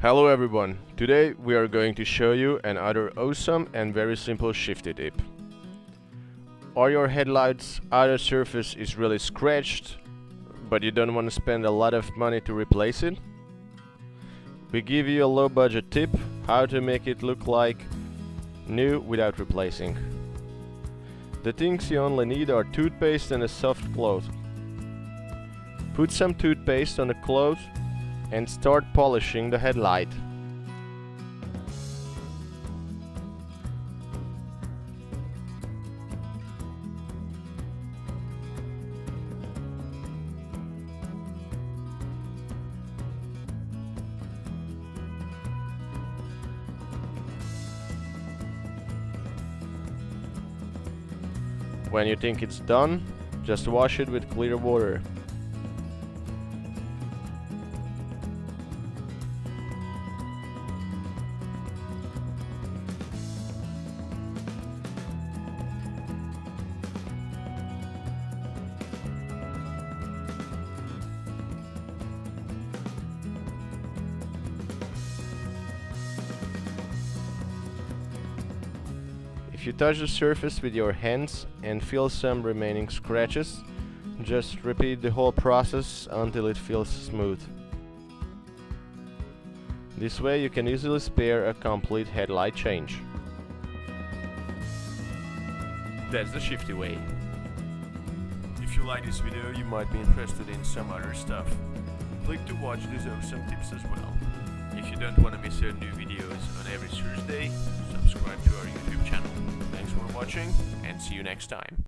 Hello everyone, today we are going to show you another awesome and very simple shifty tip. Or your headlight's outer surface is really scratched, but you don't want to spend a lot of money to replace it? We give you a low budget tip how to make it look like new without replacing. The things you only need are toothpaste and a soft cloth. Put some toothpaste on the cloth and start polishing the headlight. When you think it's done, just wash it with clear water. If you touch the surface with your hands and feel some remaining scratches, just repeat the whole process until it feels smooth. This way you can easily spare a complete headlight change. That's the shifty way. If you like this video, you might be interested in some other stuff. Click to watch these awesome tips as well. If you don't want to miss our new videos on every Thursday, subscribe to our YouTube channel. Thanks for watching and see you next time.